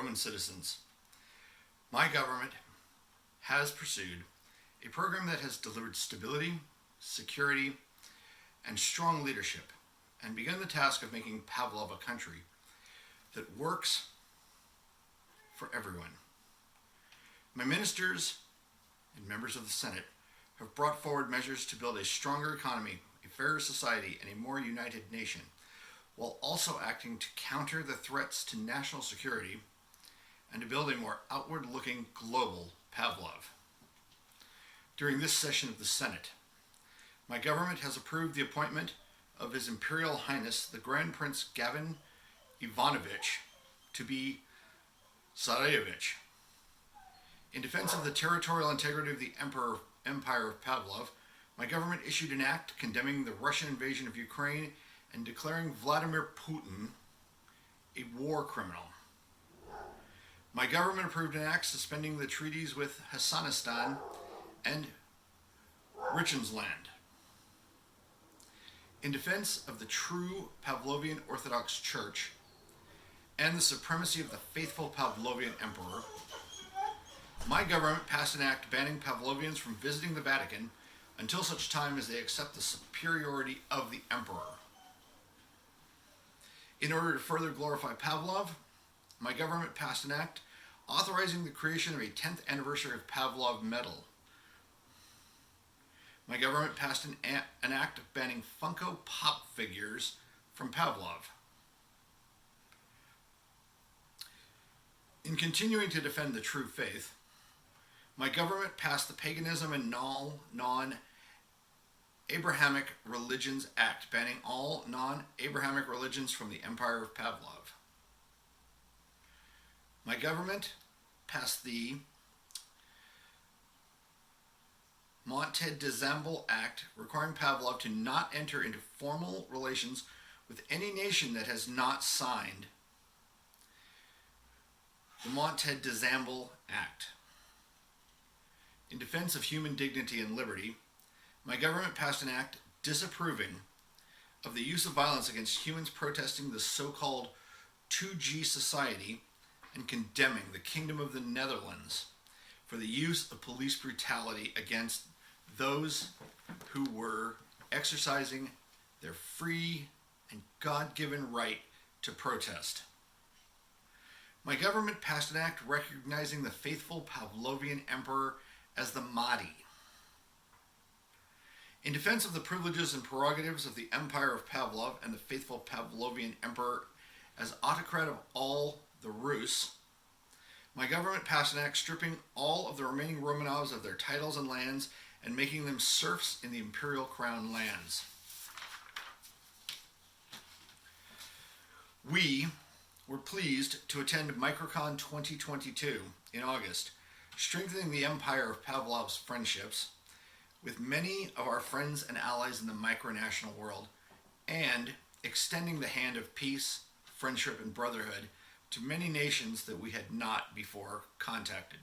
Roman citizens, my government has pursued a program that has delivered stability, security, and strong leadership, and begun the task of making Pavlov a country that works for everyone. My ministers and members of the Senate have brought forward measures to build a stronger economy, a fairer society, and a more united nation, while also acting to counter the threats to national security and to build a more outward-looking global Pavlov. During this session of the Senate, my government has approved the appointment of His Imperial Highness the Grand Prince Gavin Ivanovich to be Tsarevich. In defense of the territorial integrity of the Empire of Pavlov, my government issued an act condemning the Russian invasion of Ukraine and declaring Vladimir Putin a war criminal. My government approved an act suspending the treaties with Hassanistan and Richensland. In defense of the true Pavlovian Orthodox Church and the supremacy of the faithful Pavlovian Emperor, my government passed an act banning Pavlovians from visiting the Vatican until such time as they accept the superiority of the Emperor. In order to further glorify Pavlov, my government passed an act authorizing the creation of a 10th anniversary of Pavlov medal. My government passed an act banning Funko Pop figures from Pavlov. In continuing to defend the true faith, my government passed the Paganism and Non-Abrahamic Religions Act, banning all non-Abrahamic religions from the Empire of Pavlov. My government passed the Monte de Zambel Act, requiring Pavlov to not enter into formal relations with any nation that has not signed the Monte de Zambel Act. In defense of human dignity and liberty, my government passed an act disapproving of the use of violence against humans protesting the so-called 2G society and condemning the Kingdom of the Netherlands for the use of police brutality against those who were exercising their free and God-given right to protest. My government passed an act recognizing the faithful Pavlovian Emperor as the Mahdi. In defense of the privileges and prerogatives of the Empire of Pavlov and the faithful Pavlovian Emperor as autocrat of all the Rus, my government passed an act stripping all of the remaining Romanovs of their titles and lands and making them serfs in the Imperial Crown lands. We were pleased to attend Microcon 2022 in August, strengthening the Empire of Pavlov's friendships with many of our friends and allies in the micronational world, and extending the hand of peace, friendship, and brotherhood to many nations that we had not before contacted.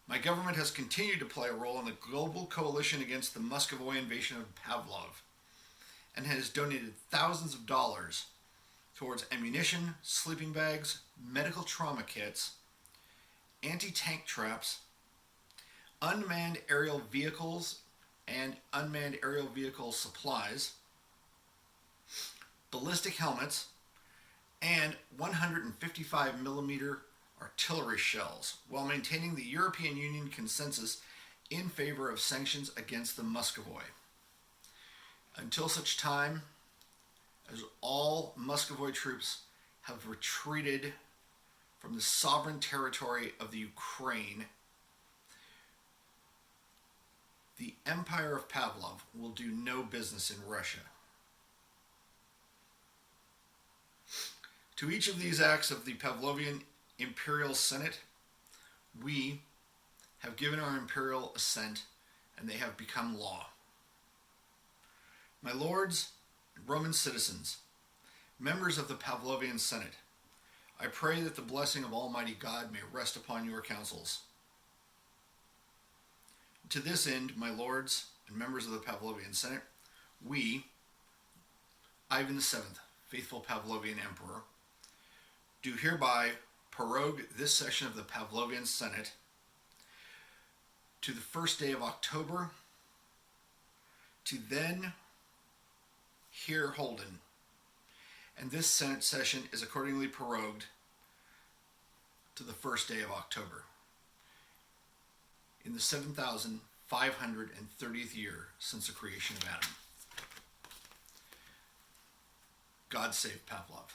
My government has continued to play a role in the global coalition against the Muscovy invasion of Pavlov, and has donated thousands of dollars towards ammunition, sleeping bags, medical trauma kits, anti-tank traps, unmanned aerial vehicles and unmanned aerial vehicle supplies, ballistic helmets, and 155 millimeter artillery shells, while maintaining the European Union consensus in favor of sanctions against the Muscovy, until such time as all Muscovy troops have retreated from the sovereign territory of the Ukraine. The Empire of Pavlov will do no business in Russia. To each of these acts of the Pavlovian Imperial Senate, we have given our imperial assent, and they have become law. My lords, Roman citizens, members of the Pavlovian Senate, I pray that the blessing of Almighty God may rest upon your councils. To this end, my lords and members of the Pavlovian Senate, we, Ivan VII, faithful Pavlovian Emperor, do hereby prorogue this session of the Pavlovian Senate to the first day of October, to then hear Holden. And this Senate session is accordingly prorogued to the first day of October in the 7,530th year since the creation of Adam. God save Pavlov.